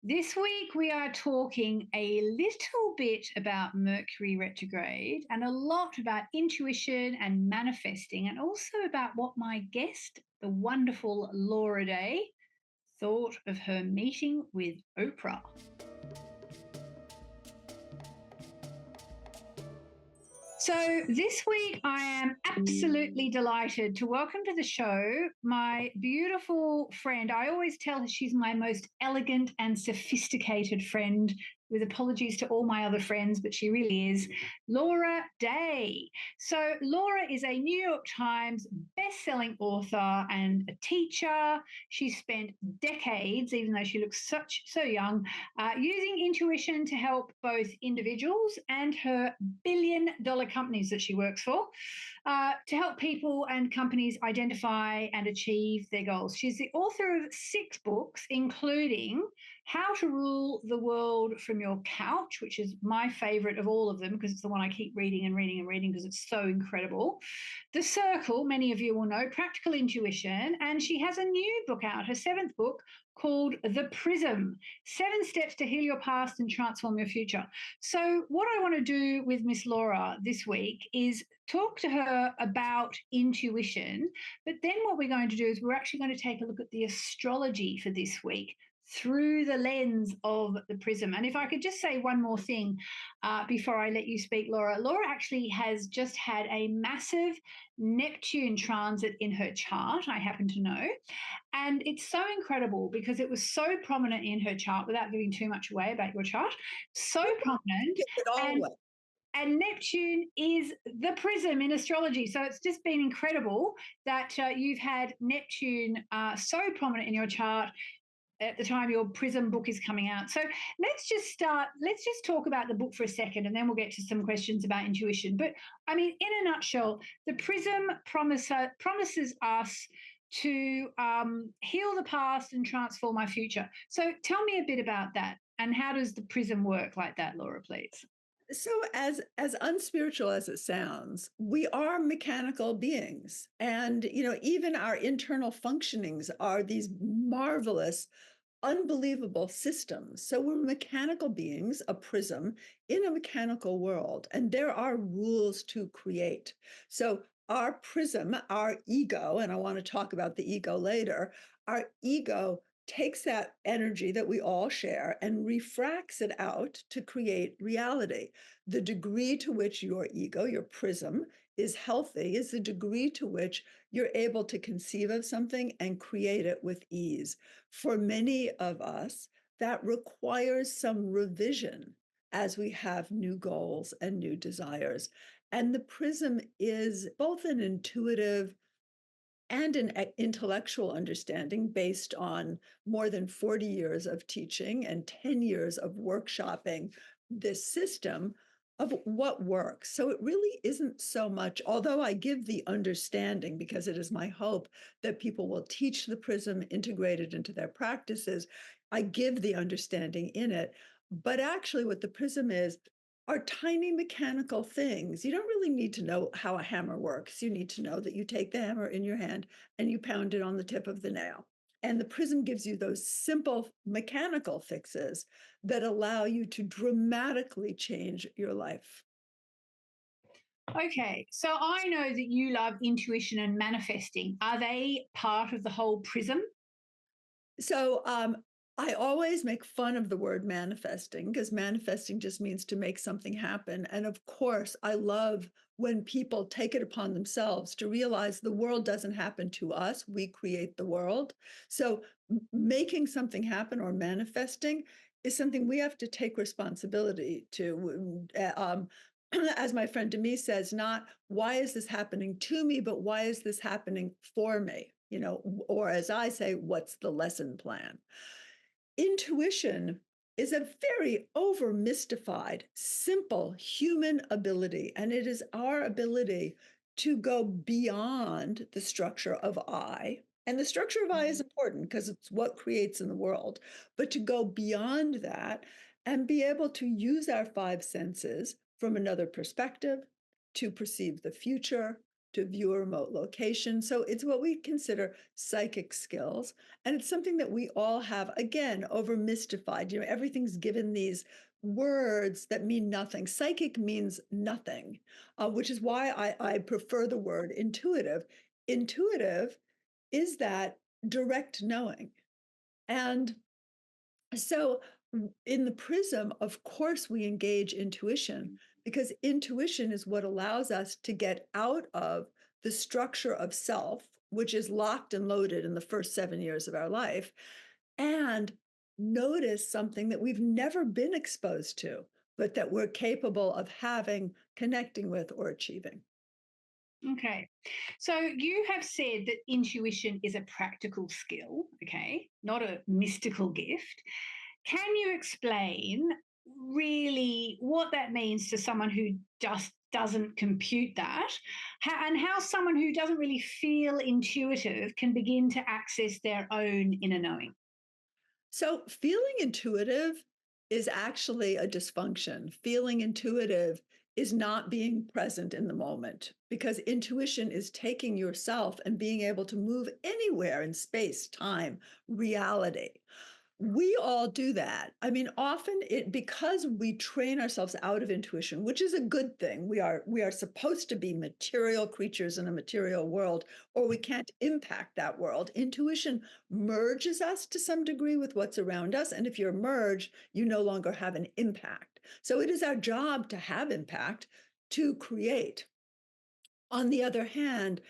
This week, we are talking a little bit about Mercury retrograde and a lot about intuition and manifesting, and also about what my guest, the wonderful Laura Day, thought of her meeting with Oprah. So, this week, I am absolutely delighted to welcome to the show my beautiful friend. I always tell her she's my most elegant and sophisticated friend, with apologies to all my other friends, but she really is, Laura Day. So, Laura is a New York Times best-selling author and a teacher. She spent decades, even though she looks so young, using intuition to help both individuals and her billion-dollar companies that she works for, to help people and companies identify and achieve their goals. She's the author of 6 books, including How to Rule the World from Your Couch, which is my favorite of all of them because it's the one I keep reading and reading and reading because it's so incredible. The Circle, many of you will know, Practical Intuition, and she has a new book out, her 7th book, called The Prism, 7 Steps to Heal Your Past and Transform Your Future. So what I want to do with Miss Laura this week is talk to her about intuition, but then what we're going to do is we're actually going to take a look at the astrology for this week through the lens of the prism. And if I could just say one more thing before I let you speak, Laura. Laura actually has just had a massive Neptune transit in her chart, I happen to know. And it's so incredible because it was so prominent in her chart, without giving too much away about your chart, so prominent. Give it all away. And Neptune is the prism in astrology. So it's just been incredible that you've had Neptune so prominent in your chart at the time your Prism book is coming out. So let's just talk about the book for a second, and then we'll get to some questions about intuition. But I mean, in a nutshell, the Prism promises us to heal the past and transform our future. So tell me a bit about that, and how does the Prism work like that, Laura, please? So as unspiritual as it sounds, we are mechanical beings. And, even our internal functionings are these marvelous, unbelievable systems. So we're mechanical beings, a prism in a mechanical world, and there are rules to create. So our prism, our ego, and I want to talk about the ego later, our ego takes that energy that we all share and refracts it out to create reality. The degree to which your ego, your prism, is healthy is the degree to which you're able to conceive of something and create it with ease. For many of us, that requires some revision as we have new goals and new desires. And the prism is both an intuitive and an intellectual understanding based on more than 40 years of teaching and 10 years of workshopping this system of what works. So it really isn't so much, although I give the understanding because it is my hope that people will teach the prism integrated into their practices. I give the understanding in it. But actually, what the prism is are tiny mechanical things. You don't really need to know how a hammer works. You need to know that you take the hammer in your hand and you pound it on the tip of the nail. And the prism gives you those simple mechanical fixes that allow you to dramatically change your life. Okay, so I know that you love intuition and manifesting. Are they part of the whole prism? So I always make fun of the word manifesting because manifesting just means to make something happen. And of course, I love when people take it upon themselves to realize the world doesn't happen to us, we create the world. So making something happen or manifesting is something we have to take responsibility to. As my friend Demi says, not why is this happening to me, but why is this happening for me? Or as I say, what's the lesson plan? Intuition is a very over mystified, simple human ability, and it is our ability to go beyond the structure of I. And the structure of I is important because it's what creates in the world, but to go beyond that and be able to use our 5 senses from another perspective to perceive the future, to view a remote location. So it's what we consider psychic skills. And it's something that we all have, again, over mystified. Everything's given these words that mean nothing. Psychic means nothing, which is why I prefer the word intuitive. Intuitive is that direct knowing. And so in the prism, of course, we engage intuition because intuition is what allows us to get out of the structure of self, which is locked and loaded in the first 7 years of our life, and notice something that we've never been exposed to, but that we're capable of having, connecting with, or achieving. Okay. So you have said that intuition is a practical skill, okay, not a mystical gift. Can you explain really what that means to someone who just doesn't compute that, and how someone who doesn't really feel intuitive can begin to access their own inner knowing? So, feeling intuitive is actually a dysfunction. Feeling intuitive is not being present in the moment because intuition is taking yourself and being able to move anywhere in space, time, reality. We all do that. I mean, often because we train ourselves out of intuition, which is a good thing. We are supposed to be material creatures in a material world, or we can't impact that world. Intuition merges us to some degree with what's around us. And if you're merged, you no longer have an impact. So it is our job to have impact, to create. On the other hand,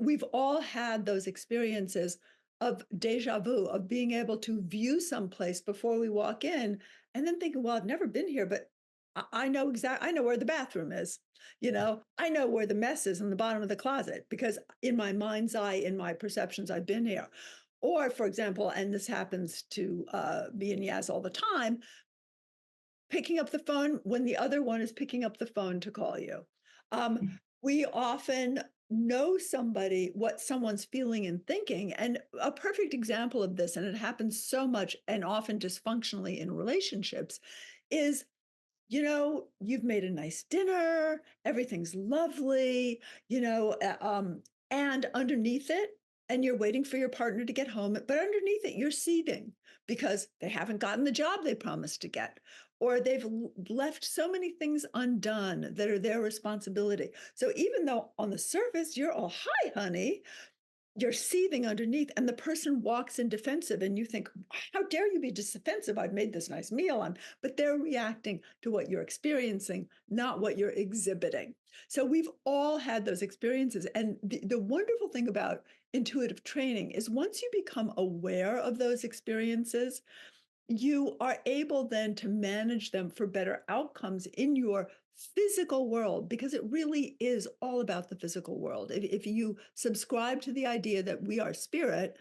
we've all had those experiences of deja vu, of being able to view someplace before we walk in and then thinking, well, I've never been here, but I know I know where the bathroom is. I know where the mess is in the bottom of the closet because in my mind's eye, in my perceptions, I've been here. Or, for example, and this happens to me and Yaz all the time, picking up the phone when the other one is picking up the phone to call you. We often know what someone's feeling and thinking. And a perfect example of this, and it happens so much and often dysfunctionally in relationships, is you've made a nice dinner, everything's lovely, and underneath it, and you're waiting for your partner to get home, but underneath it, you're seething because they haven't gotten the job they promised to get, or they've left so many things undone that are their responsibility. So even though on the surface, you're all, hi, honey, you're seething underneath, and the person walks in defensive, and you think, how dare you be defensive? I've made this nice meal. But they're reacting to what you're experiencing, not what you're exhibiting. So we've all had those experiences. And the wonderful thing about intuitive training is once you become aware of those experiences, you are able then to manage them for better outcomes in your physical world, because it really is all about the physical world. If you subscribe to the idea that we are spirit,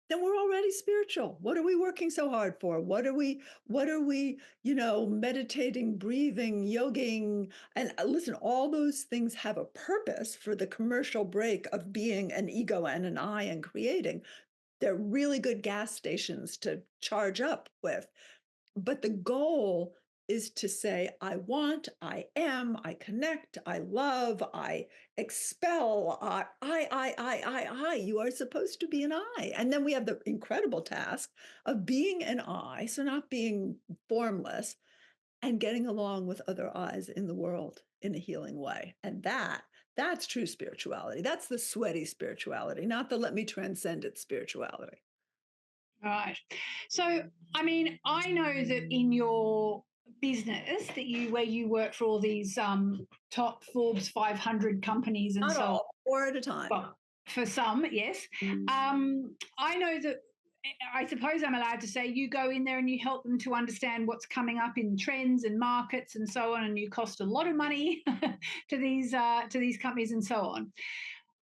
then we're already spiritual. What are we working so hard for? What are we, meditating, breathing, yoging? And listen, all those things have a purpose for the commercial break of being an ego and an I and creating. They're really good gas stations to charge up with. But the goal is to say, I want, I am, I connect, I love, I expel, I. You are supposed to be an I. And then we have the incredible task of being an I, so not being formless, and getting along with other I's in the world in a healing way. And that's true spirituality. That's the sweaty spirituality, not the let me transcend it spirituality. Right. So, I mean, I know that in your business where you work for all these top Forbes 500 companies and Not so on. all, 4 at a time. Well, for some, yes. I know that, I suppose I'm allowed to say, you go in there and you help them to understand what's coming up in trends and markets and so on, and you cost a lot of money to these companies and so on.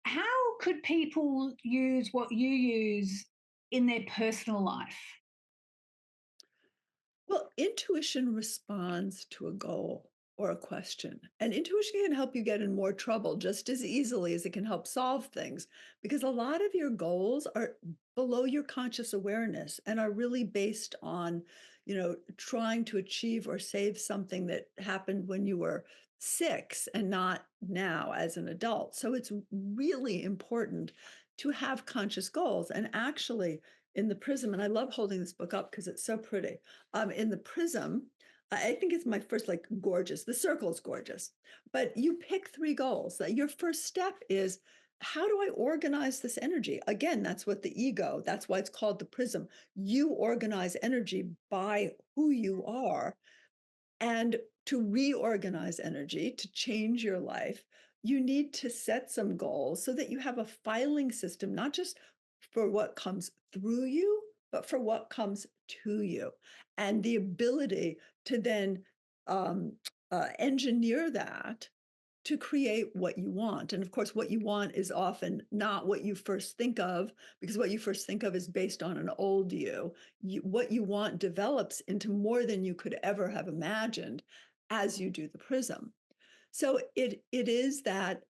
How could people use what you use in their personal life? Well, intuition responds to a goal or a question. And intuition can help you get in more trouble just as easily as it can help solve things, because a lot of your goals are below your conscious awareness and are really based on, trying to achieve or save something that happened when you were 6 and not now as an adult. So it's really important to have conscious goals. And actually, in the Prism, and I love holding this book up because it's so pretty. In the Prism, I think it's my first, like, gorgeous. The circle is gorgeous, but you pick 3 goals. Your first step is, how do I organize this energy? Again, that's what the ego, that's why it's called the Prism. You organize energy by who you are. And to reorganize energy, to change your life, you need to set some goals so that you have a filing system, not just for what comes through you, but for what comes to you. And the ability to then um, engineer that to create what you want. And of course, what you want is often not what you first think of, because what you first think of is based on an old you. What you want develops into more than you could ever have imagined as you do the Prism. So it is that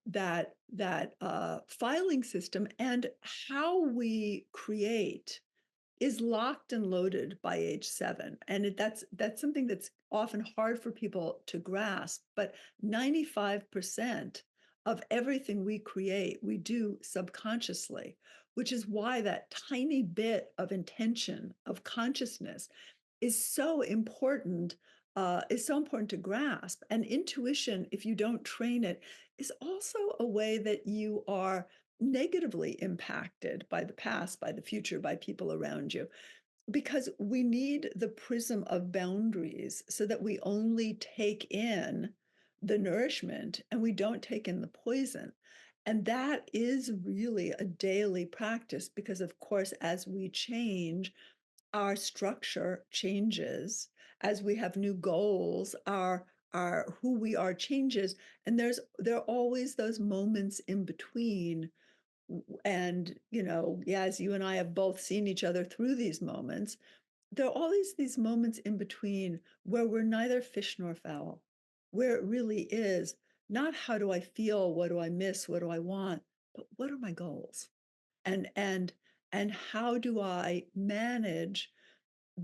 filing system, and how we create is locked and loaded by age 7. And that's something that's often hard for people to grasp. But 95% of everything we create, we do subconsciously, which is why that tiny bit of intention, of consciousness, is so important. Is so important to grasp. And intuition, if you don't train it, is also a way that you are negatively impacted by the past, by the future, by people around you, because we need the prism of boundaries so that we only take in the nourishment and we don't take in the poison. And that is really a daily practice, because of course, as we change, our structure changes. As we have new goals, our who we are changes. And there are always those moments in between. And as you and I have both seen each other through these moments, there are always these moments in between where we're neither fish nor fowl, where it really is not how do I feel, what do I miss, what do I want, but what are my goals, and how do I manage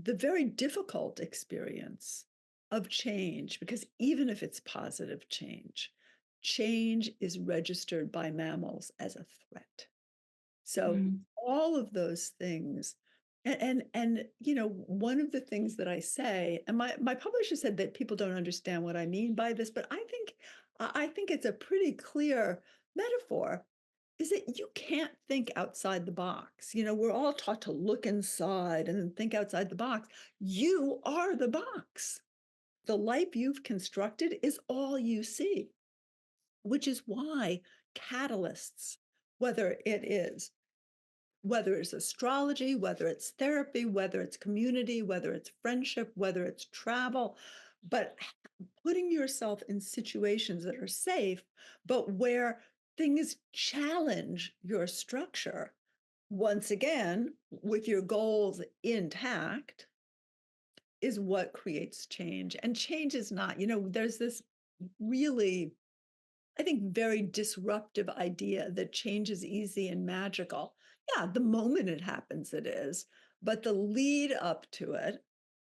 the very difficult experience of change. Because even if it's positive change, change is registered by mammals as a threat. So all of those things, and one of the things that I say, and my publisher said that people don't understand what I mean by this, but I think it's a pretty clear metaphor, is that you can't think outside the box. We're all taught to look inside and then think outside the box. You are the box. The life you've constructed is all you see, which is why catalysts, whether it's astrology, whether it's therapy, whether it's community, whether it's friendship, whether it's travel, but putting yourself in situations that are safe, but where things challenge your structure, once again, with your goals intact, is what creates change. And change is not, there's this really, I think, very disruptive idea that change is easy and magical. Yeah, the moment it happens, it is, but the lead up to it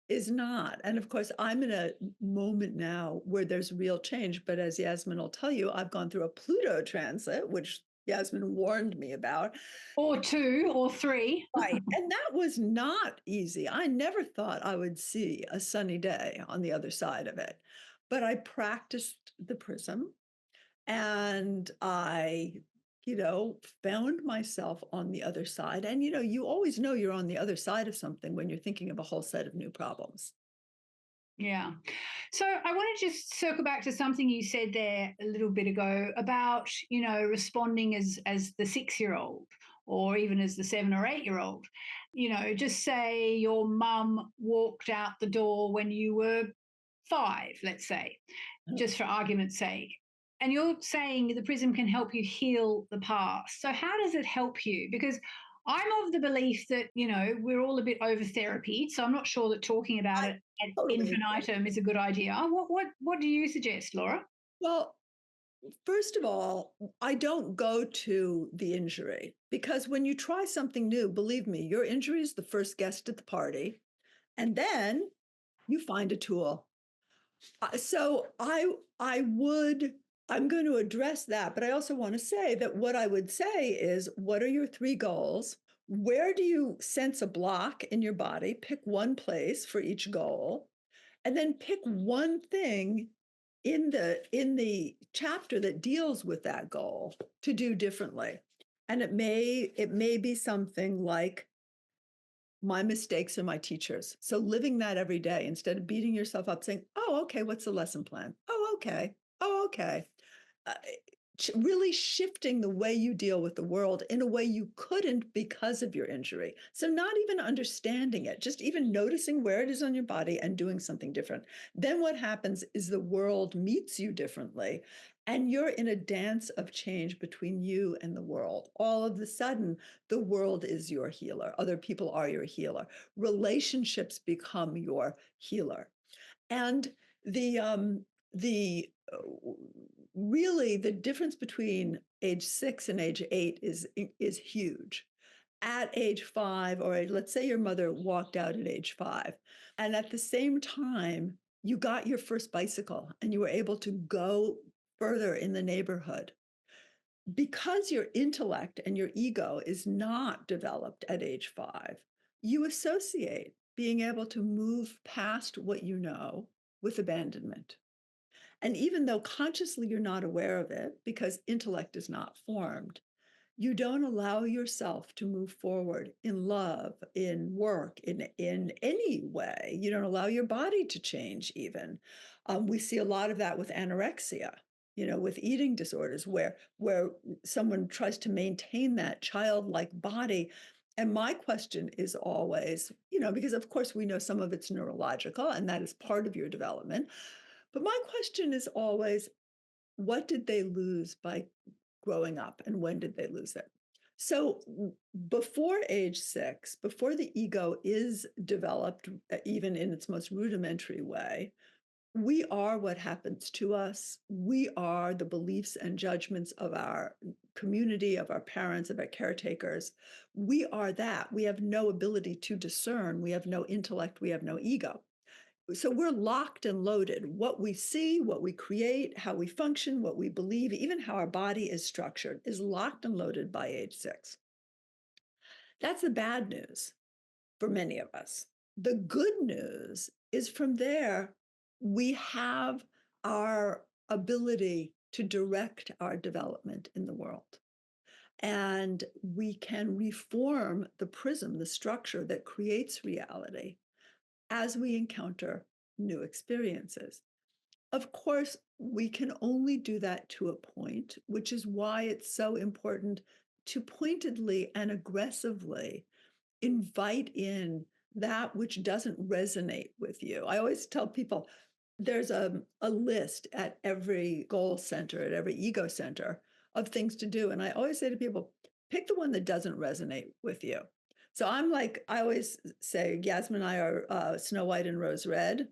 is not. And of course, I'm in a moment now where there's real change. But as Yasmin will tell you, I've gone through a Pluto transit, which Yasmin warned me about. Or 2 or 3. Right. And that was not easy. I never thought I would see a sunny day on the other side of it. But I practiced the Prism, and I found myself on the other side. And you always know you're on the other side of something when you're thinking of a whole set of new problems. Yeah. So I want to just circle back to something you said there a little bit ago about, responding as the 6-year-old or even as the 7 or 8-year-old. Just say your mum walked out the door when you were 5, let's say, just for argument's sake. And you're saying the Prism can help you heal the past. So how does it help you? Because I'm of the belief that, we're all a bit over therapied. So I'm not sure that talking about it ad Totally. infinitum is a good idea. What do you suggest, Laura? Well, first of all, I don't go to the injury, because when you try something new, believe me, your injury is the first guest at the party. And then you find a tool. I'm going to address that, but I also want to say that what I would say is, what are your 3 goals? Where do you sense a block in your body? Pick one place for each goal, and then pick one thing in the chapter that deals with that goal to do differently. And it may be something like, my mistakes are my teachers. So living that every day instead of beating yourself up saying, oh, okay, what's the lesson plan? Oh, okay. Oh, okay. Uh, really shifting the way you deal with the world in a way you couldn't because of your injury. So not even understanding it, just even noticing where it is on your body and doing something different. Then what happens is the world meets you differently, and you're in a dance of change between you and the world. All of a sudden, the world is your healer. Other people are your healer. Relationships become your healer. And the really the difference between age 6 and age 8 is huge. At age 5, or let's say your mother walked out at age 5, and at the same time you got your first bicycle and you were able to go further in the neighborhood, because your intellect and your ego is not developed at age 5, you associate being able to move past what you know with abandonment. And even though consciously you're not aware of it because intellect is not formed, you don't allow yourself to move forward in love, in work, in any way. You don't allow your body to change even. We see a lot of that with anorexia, with eating disorders, where someone tries to maintain that childlike body. And my question is always, because of course we know some of it's neurological and that is part of your development. But my question is always, what did they lose by growing up, and when did they lose it? So before age 6, before the ego is developed, even in its most rudimentary way, we are what happens to us. We are the beliefs and judgments of our community, of our parents, of our caretakers. We are that. We have no ability to discern. We have no intellect. We have no ego. So we're locked and loaded. What we see, what we create, how we function, what we believe, even how our body is structured, is locked and loaded by age 6. That's the bad news for many of us. The good news is, from there, we have our ability to direct our development in the world. And we can reform the prism, the structure that creates reality, as we encounter new experiences. Of course, we can only do that to a point, which is why it's so important to pointedly and aggressively invite in that which doesn't resonate with you. I always tell people there's a list at every goal center, at every ego center, of things to do. And I always say to people, pick the one that doesn't resonate with you. So I always say, Yasmin and I are Snow White and Rose Red.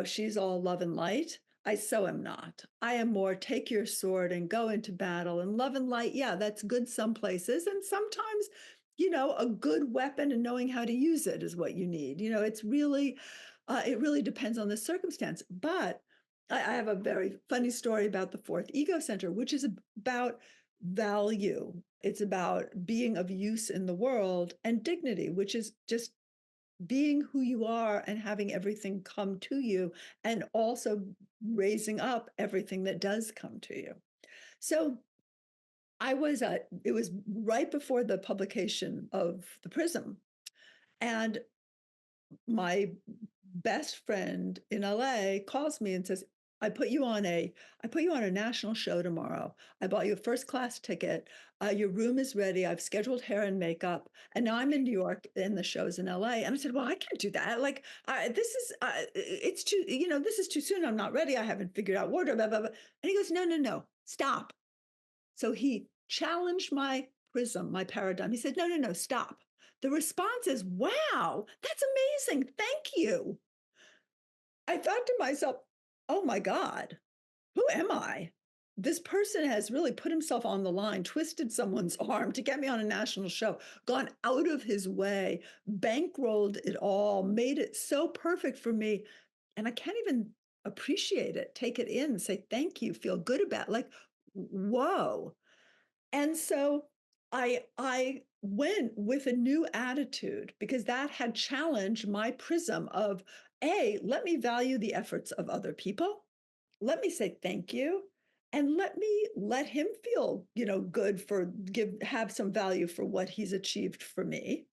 She's all love and light. I so am not. I am more take your sword and go into battle, and love and light. Yeah, that's good some places. And sometimes, a good weapon and knowing how to use it is what you need. It really depends on the circumstance. But I have a very funny story about the 4th ego center, which is about value. It's about being of use in the world, and dignity, which is just being who you are and having everything come to you, and also raising up everything that does come to you. So it was right before the publication of the Prism, and my best friend in LA calls me and says, I put you on a national show tomorrow. I bought you a first class ticket. Your room is ready. I've scheduled hair and makeup. And now I'm in New York and the show's in LA. And I said, well, I can't do that. Like, it's too, this is too soon. I'm not ready. I haven't figured out wardrobe, blah, blah, blah. And he goes, no, stop. So he challenged my prism, my paradigm. He said, no, stop. The response is, wow, that's amazing. Thank you. I thought to myself, oh my God, who am I? This person has really put himself on the line, twisted someone's arm to get me on a national show, gone out of his way, bankrolled it all, made it so perfect for me. And I can't even appreciate it, take it in, say thank you, feel good about it. Like, whoa. And so I went with a new attitude because that had challenged my prism of let me value the efforts of other people. Let me say thank you. And let him feel, good for have some value for what he's achieved for me.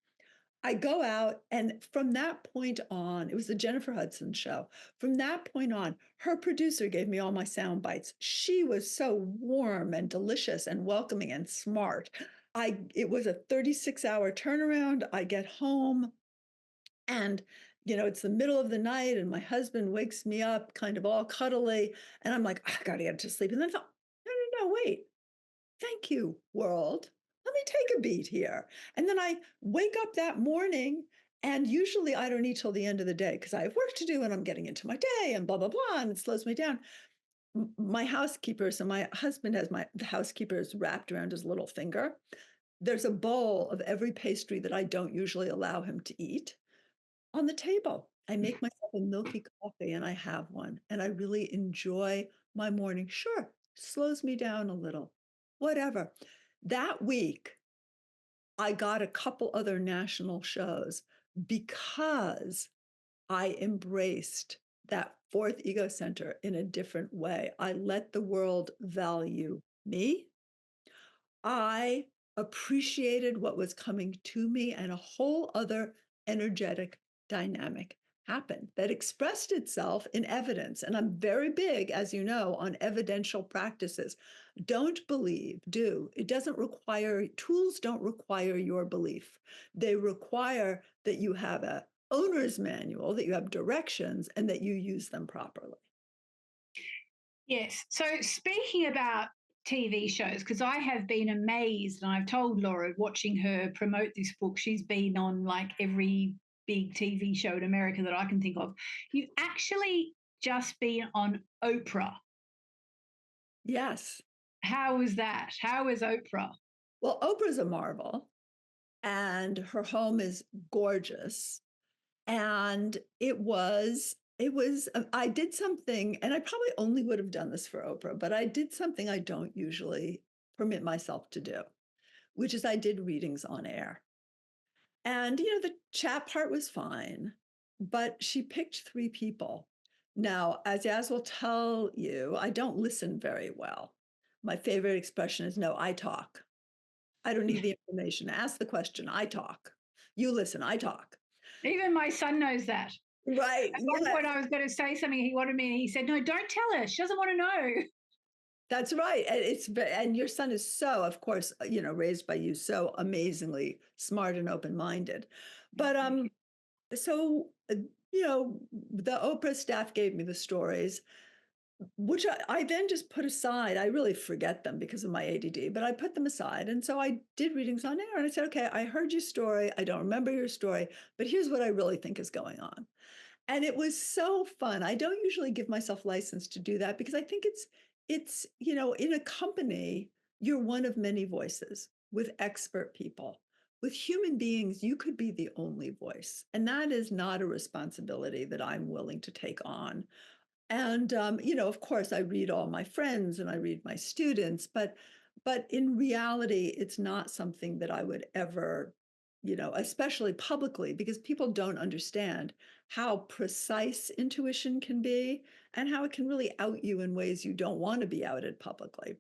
I go out, and from that point on, it was the Jennifer Hudson show. From that point on, her producer gave me all my sound bites. She was so warm and delicious and welcoming and smart. It was a 36-hour turnaround. I get home, and it's the middle of the night, and my husband wakes me up, kind of all cuddly, and I'm like, I gotta get to sleep. And then I thought, no, wait. Thank you, world. Let me take a beat here. And then I wake up that morning, and usually I don't eat till the end of the day because I have work to do and I'm getting into my day and blah, blah, blah, and it slows me down. My housekeeper, so my husband has the housekeeper's wrapped around his little finger. There's a bowl of every pastry that I don't usually allow him to eat on the table. I make myself a milky coffee and I have one, and I really enjoy my morning. Sure, slows me down a little, whatever. That week, I got a couple other national shows because I embraced that fourth ego center in a different way. I let the world value me. I appreciated what was coming to me, and a whole other energetic dynamic happened that expressed itself in evidence. And I'm very big, as you know, on evidential practices. Don't believe, do. It doesn't require, tools don't require your belief. They require that you have a owner's manual, that you have directions, and that you use them properly. Yes. So speaking about TV shows, because I have been amazed, and I've told Laura, watching her promote this book, she's been on like every big TV show in America that I can think of. You've actually just been on Oprah. Yes. How was that? How was Oprah? Well, Oprah's a marvel, and her home is gorgeous. And I did something, and I probably only would have done this for Oprah, but I did something I don't usually permit myself to do, which is I did readings on air. And, the chat part was fine, but she picked 3 people. Now, as Yaz will tell you, I don't listen very well. My favorite expression is, no, I talk. I don't need the information. Ask the question. I talk. You listen. I talk. Even my son knows that. Right. At one point, I was going to say something he wanted me, and he said, "No, don't tell her. She doesn't want to know." That's right. And your son is so, of course, raised by you, so amazingly smart and open-minded. But so the Oprah staff gave me the stories, which I then just put aside. I really forget them because of my ADD, but I put them aside. And so I did readings on air, and I said, okay, I heard your story. I don't remember your story, but here's what I really think is going on. And it was so fun. I don't usually give myself license to do that because I think it's in a company, you're one of many voices with expert people. With human beings, you could be the only voice. And that is not a responsibility that I'm willing to take on. And of course, I read all my friends and I read my students, but in reality, it's not something that I would ever, especially publicly, because people don't understand how precise intuition can be and how it can really out you in ways you don't want to be outed publicly.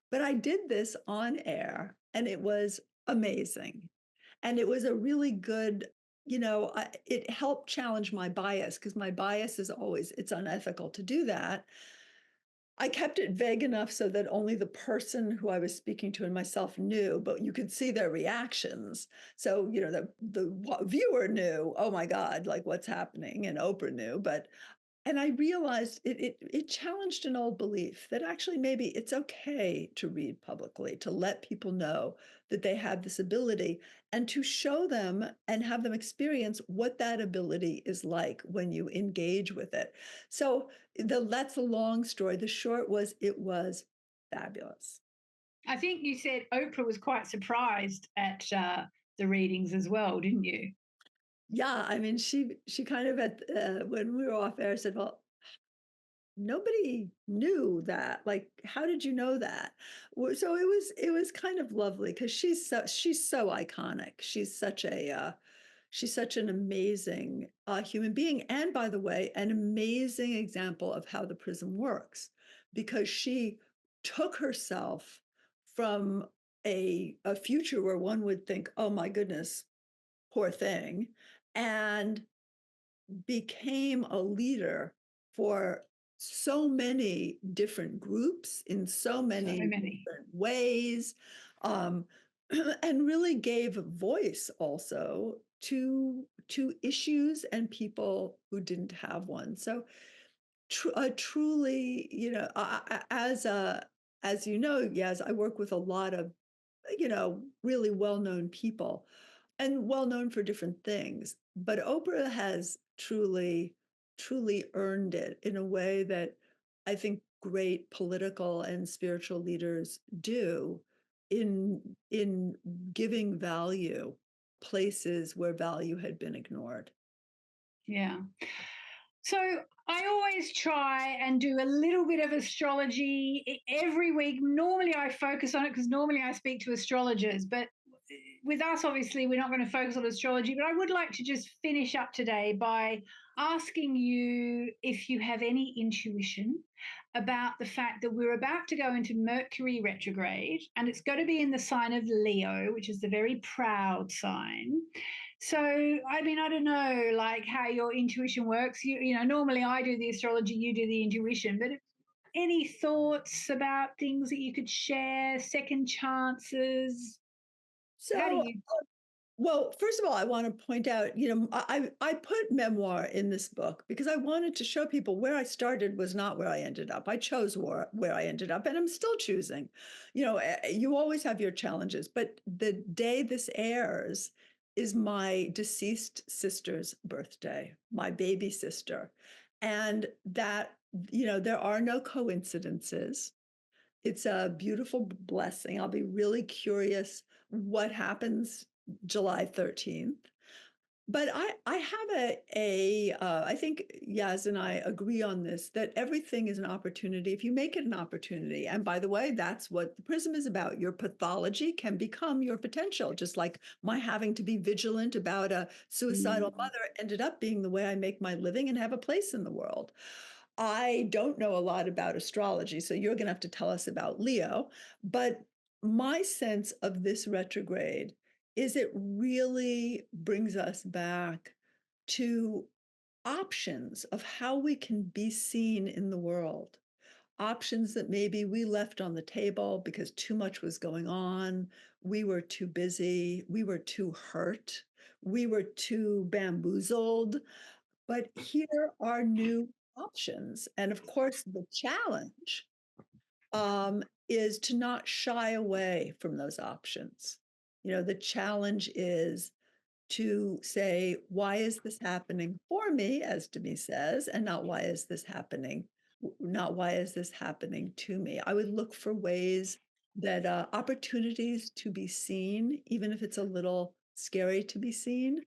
But I did this on air, and it was amazing. And it was a really good, it helped challenge my bias, because my bias is always, it's unethical to do that. I kept it vague enough so that only the person who I was speaking to and myself knew, but you could see their reactions. So, the viewer knew, oh my God, like what's happening, and Oprah knew, and I realized it challenged an old belief that actually maybe it's okay to read publicly, to let people know that they have this ability, and to show them and have them experience what that ability is like when you engage with it. So that's the long story. The short was, it was fabulous. I think you said Oprah was quite surprised at the readings as well, didn't you? Yeah, I mean, she kind of when we were off air said, well, nobody knew that. Like, how did you know that? So it was kind of lovely because she's so iconic. She's such an amazing human being, and by the way, an amazing example of how the prism works, because she took herself from a future where one would think, oh my goodness, poor thing, and became a leader for so many different groups in so So many many. different ways, um, and really gave voice also to issues and people who didn't have one. So truly, as you know, yes, I work with a lot of really well-known people and well known for different things. But Oprah has truly earned it in a way that I think great political and spiritual leaders do in giving value places where value had been ignored. Yeah. So I always try and do a little bit of astrology every week. Normally I focus on it because normally I speak to astrologers, but with us, obviously, we're not going to focus on astrology. But I would like to just finish up today by asking you if you have any intuition about the fact that we're about to go into Mercury retrograde, and it's going to be in the sign of Leo, which is the very proud sign. So, I mean, I don't know, like how your intuition works. Normally I do the astrology, you do the intuition, but any thoughts about things that you could share, second chances? How do So you? well, first of all, I want to point out, I put memoir in this book because I wanted to show people where I started was not where I ended up. I chose where I ended up, and I'm still choosing. You always have your challenges, but the day this airs is my deceased sister's birthday, my baby sister. And that, there are no coincidences. It's a beautiful blessing. I'll be really curious what happens July 13th. But I have I think Yaz and I agree on this, that everything is an opportunity if you make it an opportunity. And by the way, that's what the prism is about. Your pathology can become your potential, just like my having to be vigilant about a suicidal mother ended up being the way I make my living and have a place in the world. I don't know a lot about astrology, so you're going to have to tell us about Leo. But my sense of this retrograde is it really brings us back to options of how we can be seen in the world. Options that maybe we left on the table because too much was going on. We were too busy. We were too hurt. We were too bamboozled. But here are new options. And of course, the challenge is to not shy away from those options. The challenge is to say, why is this happening for me, as Demi says, and not why is this happening, not why is this happening to me. I would look for ways that opportunities to be seen, even if it's a little scary to be seen,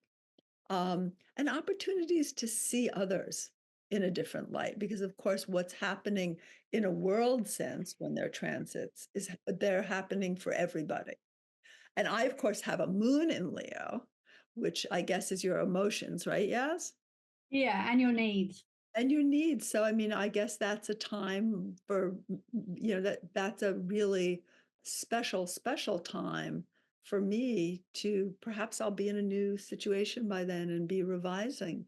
and opportunities to see others in a different light. Because, of course, what's happening in a world sense when they're transits is they're happening for everybody. And I, of course, have a moon in Leo, which I guess is your emotions, right? Yes. Yeah, and your needs. And your needs. So, I mean, I guess that's a time for, that's a really special time for me to perhaps I'll be in a new situation by then and be revising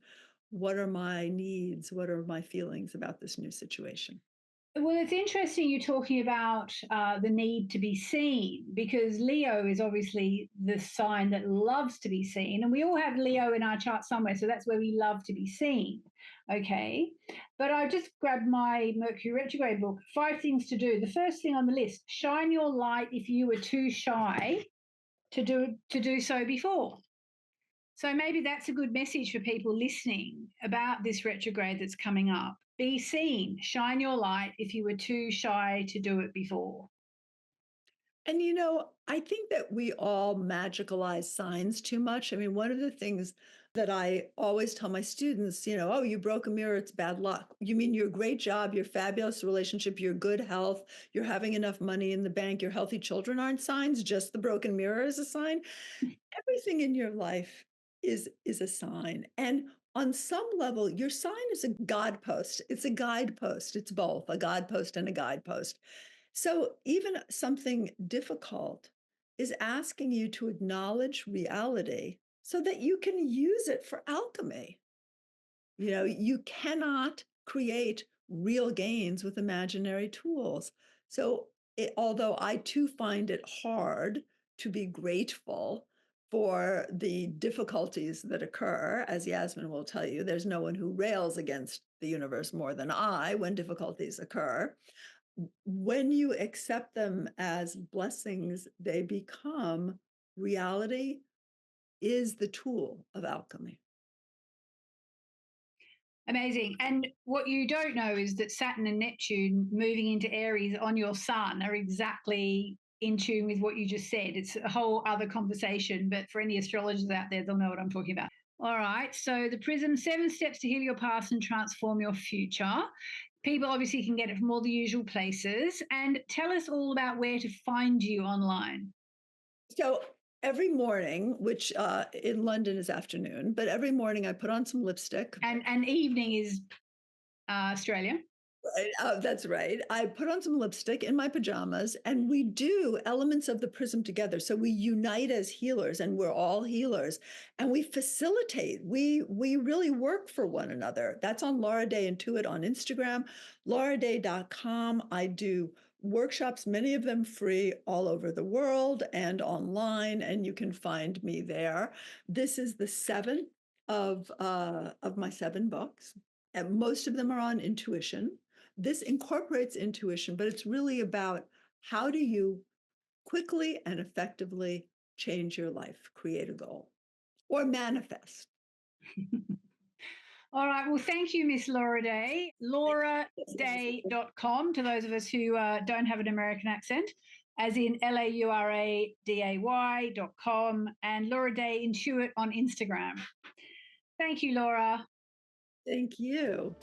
what are my needs, what are my feelings about this new situation. Well, it's interesting you talking about the need to be seen because Leo is obviously the sign that loves to be seen. And we all have Leo in our chart somewhere. So that's where we love to be seen. Okay. But I just grabbed my Mercury Retrograde book, 5 things to do. The first thing on the list, shine your light if you were too shy to do so before. So maybe that's a good message for people listening about this retrograde that's coming up. Be seen, shine your light if you were too shy to do it before. And I think that we all magicalize signs too much. I mean, one of the things that I always tell my students, oh, you broke a mirror, it's bad luck. You mean your great job, your fabulous relationship, your good health, you're having enough money in the bank, your healthy children aren't signs, just the broken mirror is a sign. Everything in your life is a sign. And on some level, your sign is a guidepost. It's a guidepost. It's both a guidepost and a guidepost. So even something difficult is asking you to acknowledge reality so that you can use it for alchemy. You cannot create real gains with imaginary tools. So although I too find it hard to be grateful for the difficulties that occur, as Yasmin will tell you, there's no one who rails against the universe more than I when difficulties occur. When you accept them as blessings, they become reality is the tool of alchemy. Amazing. And what you don't know is that Saturn and Neptune moving into Aries on your sun are exactly in tune with what you just said. It's a whole other conversation, but for any astrologers out there, they'll know what I'm talking about. All right. So the Prism, 7 steps to heal your past and transform your future. People obviously can get it from all the usual places. And tell us all about where to find you online. So every morning, which in London is afternoon, but every morning I put on some lipstick. And evening is Australia. That's right. I put on some lipstick in my pajamas and we do elements of the prism together. So we unite as healers and we're all healers and we facilitate. We really work for one another. That's on Laura Day Intuit on Instagram, lauraday.com. I do workshops, many of them free all over the world and online, and you can find me there. This is the 7th of my 7 books. And most of them are on intuition. This incorporates intuition, but it's really about how do you quickly and effectively change your life, create a goal, or manifest. All right. Well, thank you, Miss Laura Day. LauraDay.com, to those of us who don't have an American accent, as in LauraDay.com, and Laura Day Intuit on Instagram. Thank you, Laura. Thank you.